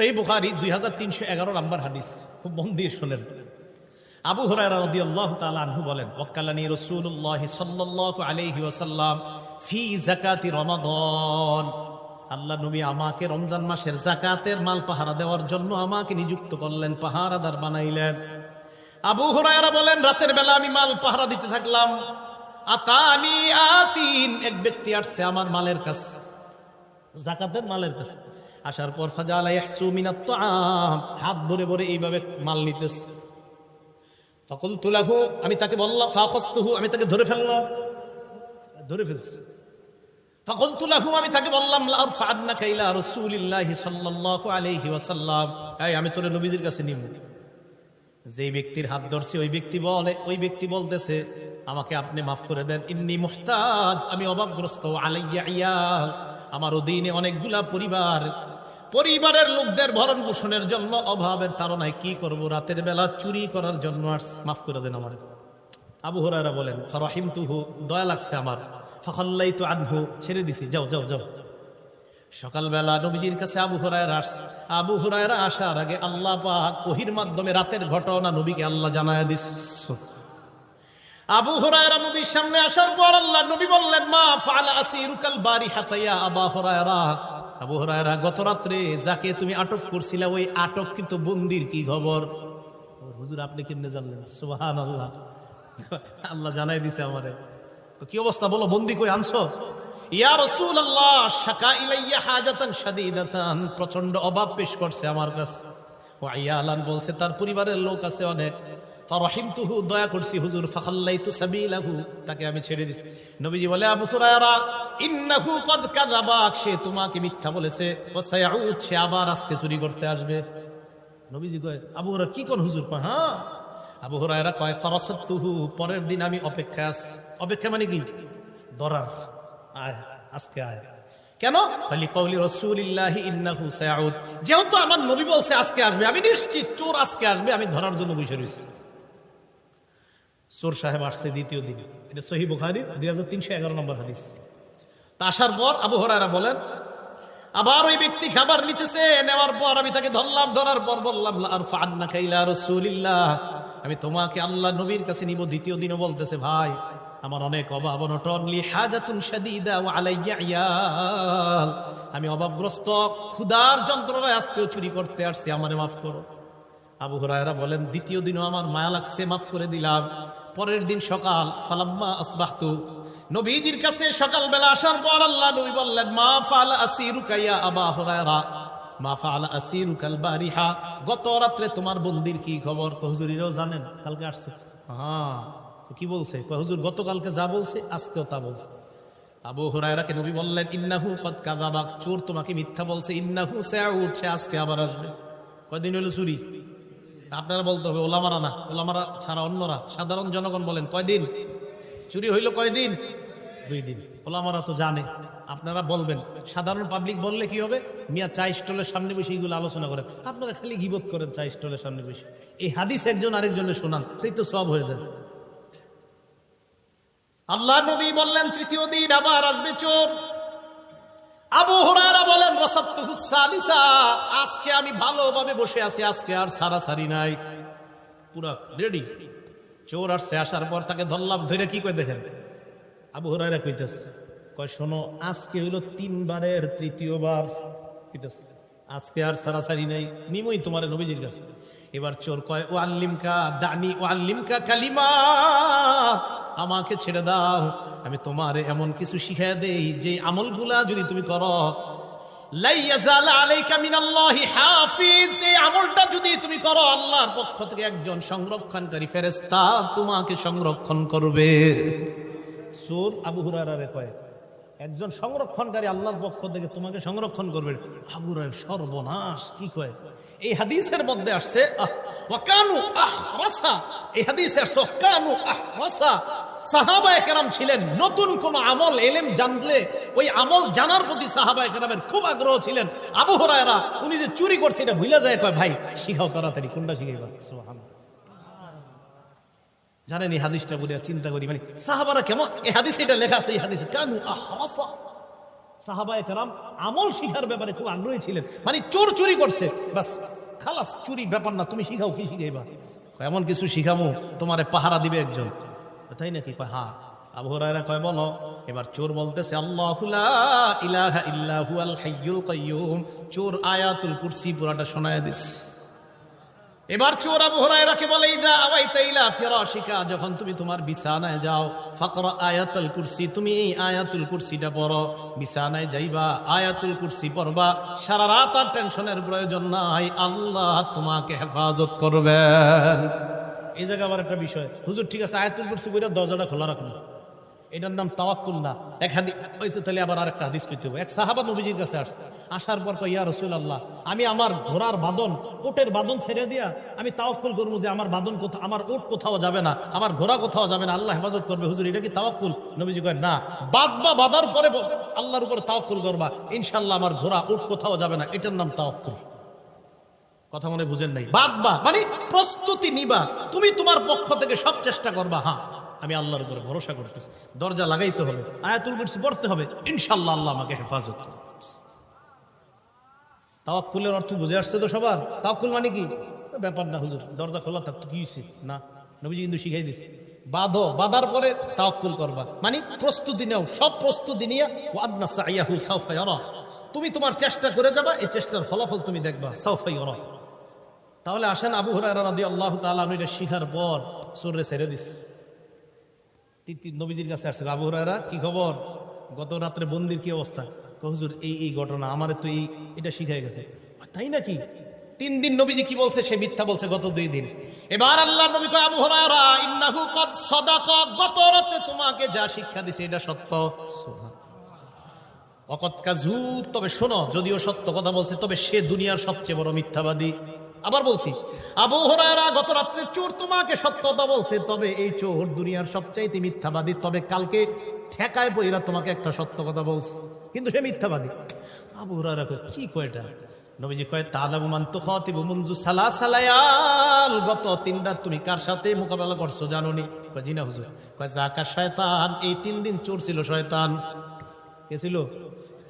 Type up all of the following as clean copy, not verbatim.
সহিহ বুখারী 2311 নম্বর হাদিস, খুব মন দিয়ে শুনেন। আবু হুরায়রা রাদিয়াল্লাহু তাআলা আনহু বলেন, ওয়াক্কালানি রাসূলুল্লাহ সাল্লাল্লাহু আলাইহি ওয়াসাল্লাম ফি যাকাতি রমাদান। আল্লাহ নবী আমাকে রমজান মাসের যাকাতের মাল পাহারা দেওয়ার জন্য আমাকে নিযুক্ত করলেন, পাহারাদার বানাইলেন। আবু হুরায়রা বলেন, রাতের বেলা আমি মাল পাহারা দিতে থাকলাম। আতানি আতিন, এক ব্যক্তি আসছে আমার মালের কাছে, যাকাতের মালের কাছে। আসার পর ফাজালা ইয়াহসু মিনাত তাআম, হাত ভরে ভরে এইভাবে মাল নিতেছে। ফাকুলতু লাহু, আমি তাকে বললাম, ফাখাসতুহু, আমি তাকে ধরে ফেললাম, ধরে ফেলছি। ফাকুলতু লাহু, আমি তাকে বললাম, লা আরফা'নাকা ইলা রাসূলিল্লাহি সাল্লাল্লাহু আলাইহি ওয়াসাল্লাম, এই আমি তোরে নবীজির কাছে নিব। যেই ব্যক্তির হাত ধরছি ওই ব্যক্তি বলতেছে, আমাকে আপনি মাফ করে দেন, ইন্নী মুহতাজ, আমি অভাবগ্রস্ত, আলাইয়া ইয়াল, আমার অধীনে অনেকগুলা পরিবারের লোকদের ভরণ পোষণের জন্য অভাবের তাড়নায় কি করব, রাতের বেলা চুরি করার জন্য মাফ করে দেন আমার। আবু হুরায়রা বলেন, ফারাহিমতুহু, দয়া লাগছে আমার, ফাখাল্লাইতু আনহু, ছেড়ে দিছি, যাও যাও যাও। সকালবেলা নবীজির কাছে আবু হুরায়রা আসার আগে আল্লাহ পাক ওহীর মাধ্যমে রাতের ঘটনা নবীকে আল্লাহ জানায়া দিচ্ছে। আবু হুরায়রা নবীর সামনে আসার পর আল্লাহ নবী বললেন, মা ফাআলা আসিরুকাল বারিহাতা ইয়া আবু হুরায়রা, আবু হুরায়রা, গত রাত্রে যাকে তুমি আটক করছিলে ওই আটক কিন্তু বন্দির কি খবর? হুজুর আপনি কেমনে জানলেন? সুবহানাল্লাহ, আল্লাহ জানাই দিছে আমারে। তো কি অবস্থা বলো, বন্দি কই আনছো? ইয়া রাসূলুল্লাহ, শাকা ইলাইয়া হাজাতান শাদীদাতান, প্রচন্ড অভাব পেশ করছে আমার কাছে। ওয়া ইয়ালান, বলছে তার পরিবারের লোক আছে অনেক। ফারাহিমতুহু, দয়া করছি হুজুর, ফাখাল্লাইতু সাবিলাহু, তাকে আমি ছেড়ে দিছি। নবীজি বলে, আবু হুরায়রা, ইন্নাহু ক্বাদ কাযাবাক, সে তোমাকে মিথ্যা বলেছে, ওয়া সায়াউদ, সে আবার আজকে চুরি করতে আসবে। নবীজি কয়, আবু হুরায়রা কি কোন হুজুর? কয় হ্যাঁ। আবু হুরায়রা কয়, ফারাসাতুহু, পরের দিন আমি অপেক্ষা মানে কি? ধরার, আয় আজকে আয়। কেন? খালি কওলি রাসূলিল্লাহি ইন্নাহু সায়াউদ, যেহেতু আমার নবী বলছে আজকে আসবে, আমি নিশ্চিত চোর আজকে আসবে, আমি ধরার জন্য বসে রয়েছি। চোর সাহেব আসছে দ্বিতীয় দিন, এটা সহিহ বুখারী 2311 নম্বর হাদিস। তা আসার পর আবু হুরায়রা বলেন, আবার ওই ব্যক্তি খাবার নিতেছে, নেওয়ার পর আমি তাকে ধরার পর বললাম, লা আরফা'নাকা ইলা রাসূলিল্লাহ, আমি তোমাকে আল্লাহ নবীর কাছে নিব। দ্বিতীয় দিনও বলতেছে, ভাই আমার অনেক অভাব অনটন, লি হাজাতুন শাদীদা ওয়া আলাইয়া ইয়াল, আমি অভাবগ্রস্ত, ক্ষুধার যন্ত্রণায় আজকেও চুরি করতে আসছি, আমারে মাফ করো। আবু হুরায়রা বলেন, দ্বিতীয় দিনও আমার মায়া লাগছে, মাফ করে দিলাম। পরের দিন সকাল, ফালাম্মা আসবাহতু, নবীজির কাছে সকালবেলা আসার পর আল্লাহ নবী বললেন, মা ফাআলা আসিরুকা ইয়া আবা হুরায়রা, মা ফাআলা আসিরুকাল বারিহা, গত রাতে তোমার বন্দির কি খবর? হুজুরিরাও জানেন, কালকে আসছে। হ্যাঁ, কি বলছে? হুজুর গতকালকে যা বলছে আজকেও তা বলছে। আবু হুরায়রাকে নবী বললেন, ইন্নাহু ক্বাদ কাযাবাক, চোর তোমাকে মিথ্যা বলছে, ইন্নাহু সায়াউদ, সে আজকে আবার আসবে। কয়দিন হলো চুরি? আপনারা বলতে হবে, ওলামারা না, ওলামারা ছাড়া অন্যরা, সাধারণ জনগণ বলেন, কয়দিন চুরি হইল? কয়দিন? 2 দিন। ওলামারা তো জানে, আপনারা বলবেন। সাধারণ পাবলিক বললে কি হবে? মিয়া চা স্টলের সামনে বসে এইগুলো আলোচনা করেন, আপনারা খালি গীবত করেন চা স্টলের সামনে বসে। এই হাদিস একজন আরেকজনের শোনান, তাই তো সব হয়ে যায়। আল্লাহ নবী বললেন, তৃতীয় দিন আবার আসবে চোর। আবু হুরায়রা বলেন, রাসাতুহু সালিসা, আজকে আমি ভালোভাবে বসে আছি, আজকে আর সারাসারি নাই, পুরা রেডি। চোর আসছে, আসার পর তাকে ধরলাম, ধরে কি কই দেখেন? আবু হুরায়রা কইতেছে, কয় শোনো, আজকে হইল 3 বারের তৃতীয়বার, কইতেছে আজকে আর সারাসারি নাই, নিমই তোমার নবীজির কাছে। এবার চোর কয়, ও আল্লিমকা দানি, ও আল্লিমকা কালিমাত, আমাকে ছেড়ে দাও, আমি তোমারে এমন কিছু শিখাই দেই যে আমলগুলা যদি তুমি করো, লা ইয়াজাল আলাইকা মিনাল্লাহি হাফিজ, এই আমলটা যদি তুমি করো, আল্লাহর পক্ষ থেকে একজন সংরক্ষণকারী ফেরেশতা তোমাকে সংরক্ষণ করবে। চোর আবু হুরায়রারে কয়, একজন সংরক্ষণকারী আল্লাহর পক্ষ থেকে তোমাকে সংরক্ষণ করবে। আবু হুরায়রা সর্বনাশ, কি কয়? এই হাদিসের মধ্যে আসছে ওয়াকানু আহরাসা, এই হাদিসে আসছে ওয়াকানু আহরাসা, সাহাবায়ে কেরাম ছিলেন নতুন কোন আমল ইলম জানলে ওই আমল জানার প্রতি সাহাবায়ে কেরামের খুব আগ্রহ ছিলেন। আবু হুরায়রা উনি যে চুরি করছে এটা ভুলে যায়, কয় ভাই শিখাও তাড়াতাড়ি, কোনটা শিখাইবা? সুবহানাল্লাহ। জানেন এই হাদিসটা বলে চিন্তা করি, মানে সাহাবারা কেমন, এই হাদিসে এটা লেখা আছে, এই হাদিসে কানু আহরাসা, সাহাবায়ে কেরাম আমল শিখার ব্যাপারে খুব আগ্রহী ছিলেন। মানে চোর চুরি করছে, বাস খালাস, চুরি ব্যাপার না, তুমি শিখাও, কি শিখাইবা? এমন কিছু শিখামু তোমারে পাহারা দিবে একজন, তাই নাকি? হ্যাঁ। আবু হুরায়রা কয় বলো। এবার চোর বলতেছে আল্লাহু লা ইলাহা ইল্লা হুয়াল হাইয়ুল কাইয়্যুম। চোর আয়াতুল কুরসি পুরাটা শোনায় দিস। এবার চোর আবু হুরায়রাকে বলে ইদা আওয়াইতা ইলা ফিরাশিকা, যখন তুমি তোমার বিছানায় যাও, ফাকরা আয়াতুল কুরসি, তুমি এই আয়াতুল কুরসিটা পড়ো। বিছানায় যাইবা, আয়াতুল কুরসি পড়বা, সারা রাত আর টেনশনের প্রয়োজন নাই, আল্লাহ তোমাকে হেফাজত করবেন। এই জায়গা আবার একটা বিষয়, হুজুর ঠিক আছে আয়াতুল কুরসি পড়ে দরজাটা খোলা রাখুন, এটার নাম তাওয়াক্কুল না। এক হাদিস হইছে, তাহলে আবার আরেকটা হাদিস কইতে হবে। এক সাহাবা নবীজির কাছে আসছে, আসার পর কয় ইয়া রাসূলুল্লাহ, আমি আমার ঘোড়ার বাঁধন, ওটের বাঁধন ছেড়ে দিয়া আমি তাওয়াক্কুল করবো যে আমার বাঁধন কোথাও, আমার ওট কোথাও যাবে না, আমার ঘোড়া কোথাও যাবে না, আল্লাহ হেফাজত করবে। হুজুর এটা কি তাওয়াক্কুল? নবীজি কয় না, বাঁধবা, বাঁধার পরে আল্লাহর উপরে তাওয়াক্কুল করবা, ইনশাআল্লাহ আমার ঘোড়া ওট কোথাও যাবে না, এটার নাম তাওয়াক্কুল। কথা মনে বুঝেন নাই? বাঁধবা মানে প্রস্তুতি নিবা, তুমি তোমার পক্ষ থেকে সব চেষ্টা করবা, হ্যাঁ আমি আল্লাহর উপরে ভরসা করতেছি। দরজা লাগাইতে হবে, আয়াতুল কুরসি পড়তে হবে, ইনশাআল্লাহ আল্লাহ আমাকে হেফাজত করবে। তাওয়াক্কুলের অর্থ বুঝে আসছে তো সবার? তাওয়াক্কুল মানে কি? ব্যাপার না হুজুর, দরজা খোলা থাকতো কি হয়েছে, না, নবীজি কিন্তু শিখাই দিছে বাঁধো, বাঁধার পরে তাওয়াক্কুল করবা, মানে প্রস্তুতি নাও, সব প্রস্তুতি নিয়ে ওয়াদনা সাইয়াহু সাওফা ইয়ারা, তুমি তোমার চেষ্টা করে যাবা, এই চেষ্টার ফলাফল তুমি দেখবা, সাওফা ইয়ারা। তাহলে আসেন আবু হুরায়রা রাদিয়াল্লাহু তাআলা আনহু এটা শিখার পর চোরে ছেড়ে দিস। নবীজির কাছে আসছে, আবু হুরায়রা কি খবর, গত রাত্রে বন্দির কি অবস্থা? হুজুর এই ঘটনা, আমারে তো এটা শিখাই গেছে। তাই নাকি? 3 দিন নবীজি কি বলছে, সে মিথ্যা বলছে গত 2 দিন। এবার আল্লাহ নবী কয় আবু হুরায়রা ইন্নাহু ক্বাদ সাদাকা, গত রাতে তোমাকে যা শিক্ষা দিছে এটা সত্য। ওয়াকাদ কাযুব, তবে শোনো, যদিও সত্য কথা বলছে তবে সে দুনিয়ার সবচেয়ে বড় মিথ্যাবাদী। আবার বলছি, আবু হুরায়রা গত রাত্রে চোর তোমাকে সত্য কথা বলছে, তবে এই চোর দুনিয়ার সবচাইতে মিথ্যাবাদী, তবে কালকে ঠেকায় বইরা তোমাকে একটা সত্য কথা বলছে, কিন্তু সে মিথ্যাবাদী। আবু হুরায়রা কয় কি কয়টা? নবীজি কয় তালাবু মান তুখাতিবু মুনযু সালাসালায়াল, গত 3 রাত তুমি কার সাথে মোকাবেলা করছো জানোনি? কয় জি না হুজুর। কয় জাকা শয়তান, এই 3 দিন চোর ছিল শয়তান। কে ছিল?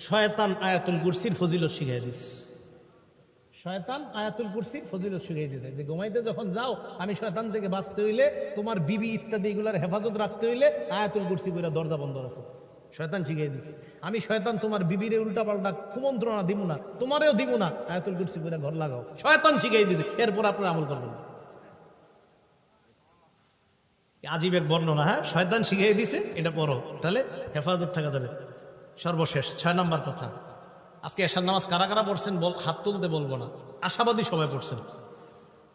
শয়তান আয়াতুল কুরসির ফজিলত শিখাই দিস। শয়তান আয়াতুল কুরসির ফজিলত শিখাই দিতে, যে ঘুমাইতে যখন যাও, আমি শয়তান থেকে বাঁচতে হইলে, তোমার বিবি ইত্যাদি এগুলার হেফাজত রাখতে হইলে আয়াতুল কুরসি করে দরজা বন্ধ রাখো। শয়তান শিখাই দিছে। আমি শয়তান তোমার বিবিরে উল্টা পাল্টা কুমন্ত্রণা দিব না, তোমারেও দিব না, আয়াতুল কুরসি করে ঘর লাগাও। শয়তান শিখাই দিছে, এরপর আপনারা আমল করবেন। আজীব এক বর্ণনা। হ্যাঁ, শয়তান শিখাই দিছে, এটা পড়ো, তাহলে হেফাজত থাকা যাবে। সর্বশেষ 6 নম্বর কথা, আজকে এশার নামাজ কারা কারা পড়ছেন হাত তুলতে বলবো না, আশাবাদী সবাই পড়ছেন।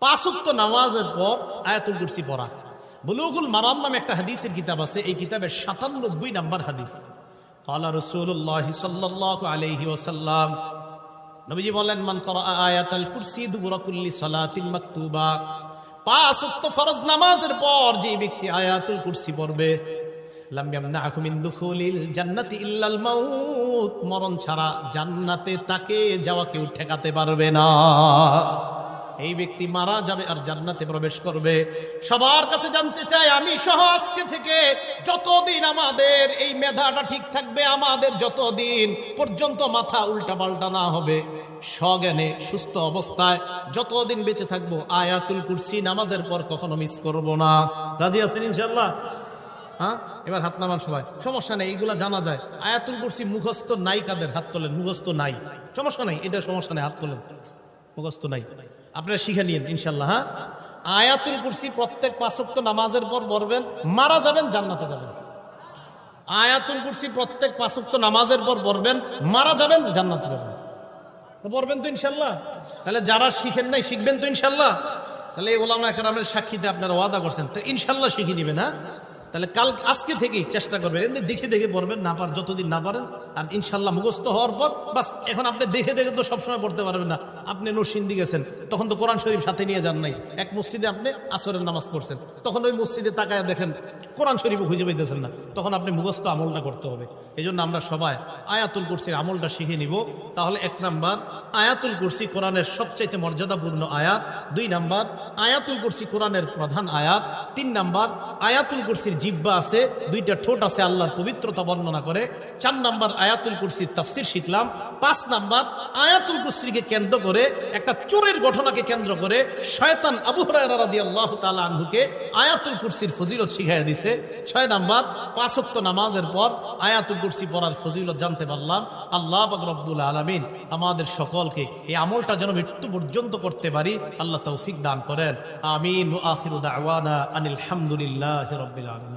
5 ওয়াক্ত নামাজের পর আয়াতুল কুরসি পড়া। বুলুগুল মারাম নামে একটা হাদিসের কিতাব আছে, এই কিতাবের 97 নম্বর হাদিস। ক্বালা রাসূলুল্লাহ সাল্লাল্লাহু আলাইহি ওয়াসাল্লাম, নবীজি বলেন, মান ক্বারা আয়াতুল কুরসি দুবুরা কুল্লি সালাতিন মাকতুবা, 5 ওয়াক্ত ফরজ নামাজের পর যে ব্যক্তি আয়াতুল কুরসি পড়বে, লাম ইয়ামনাহু মিন দুখুলিল জান্নাতি ইল্লাল মাউত, মরণ ছাড়া জান্নাতে তাকে যাওয়া কেউ ঠেকাতে পারবে না। এই ব্যক্তি মারা যাবে আর জান্নাতে প্রবেশ করবে। সবার কাছে জানতে চাই, আমি সহ আজকে থেকে যতদিন আমাদের এই মেধাটা ঠিক থাকবে, আমাদের যতদিন পর্যন্ত মাথা উল্টা পাল্টা না হবে, সজ্ঞানে সুস্থ অবস্থায় যতদিন বেঁচে থাকবো, আয়াতুল কুরসি নামাজের পর কখনো মিস করব না। রাজি আছেন ইনশাআল্লাহ? হ্যাঁ, এবার হাত নামান সবাই। সমস্যা নেই, এগুলা জানা যায়। আয়াতুল কুরসি মুখস্থ নাই কাদের? হাত তোলেন। মুখস্থ নাই, সমস্যা নাই, এটা সমস্যা নেই, হাত তোলেন। মুখস্থ নাই, আপনারা শিখে নিন ইনশাআল্লাহ। হ্যাঁ, আয়াতুল কুরসি প্রত্যেক 5 ওয়াক্ত নামাজের পর পড়বেন, মারা যাবেন জান্নাতে যাবেন। আয়াতুল কুরসি প্রত্যেক 5 ওয়াক্ত নামাজের পর পড়বেন, মারা যাবেন জান্নাতে যাবেন। তো পড়বেন তো ইনশাআল্লাহ? তাহলে যারা শিখেন নাই শিখবেন তো ইনশাআল্লাহ? তাহলে এই ওলামা কেরামের সাক্ষীতে আপনারা ওয়াদা করছেন, তো ইনশাআল্লাহ শিখে নেবেন। হ্যাঁ, তাহলে আজকে থেকেই চেষ্টা করবেন, এমনি দেখে দেখে পড়বেন, না পার যতদিন না পারেন, আর ইনশাল্লাহ মুখস্থ হওয়ার পর বাস। এখন আপনি দেখে দেখে তো সবসময় পড়তে পারবেন না। আপনি নরসিংদী গেছেন, তখন তো কোরআন শরীফ সাথে নিয়ে যান নাই। এক মসজিদে আপনি আসরের নামাজ পড়ছেন, তখন ওই মসজিদে তাকায় দেখেন কোরআন শরীফও খুঁজে পাইতেছেন না, তখন আপনি মুখস্থ আমলটা করতে হবে। এই জন্য আমরা সবাই আয়াতুল কুরসির আমলটা শিখে নিব। তাহলে 1 নাম্বার, আয়াতুল কুরসি কোরআনের সবচাইতে মর্যাদাপূর্ণ আয়াত। 2 নাম্বার, আয়াতুল কুরসি কোরআনের প্রধান আয়াত। 3 নাম্বার, আয়াতুল কুরসির জিহ্বা আছে, দুইটা ঠোঁট আছে, আল্লাহর পবিত্রতা বর্ণনা করে। 4 নাম্বার আয়াতুল কুরসির তাফসীর শিখলাম। 5 নাম্বার আয়াতুল কুরসিকে কেন্দ্র করে একটা চোরের ঘটনাকে কেন্দ্র করে শয়তান আবু হুরায়রা রাদিয়াল্লাহু তাআলা আনহুকে আয়াতুল কুরসির ফজিলত শিখাইয়া দিছে। 6 নাম্বার 5 ওয়াক্ত নামাজের পর আয়াতুল কুরসি পড়ার ফজিলত জানতে পারলাম। আল্লাহ পাক রব্বুল আলামিন আমাদের সকলকে এই আমলটা যেন মৃত্যু পর্যন্ত করতে পারি, আল্লাহ তৌফিক দান করেন। আমিন। ওয়া আখিরু দাওয়ানা আনিল হামদুলিল্লাহি রাব্বিল আলামিন।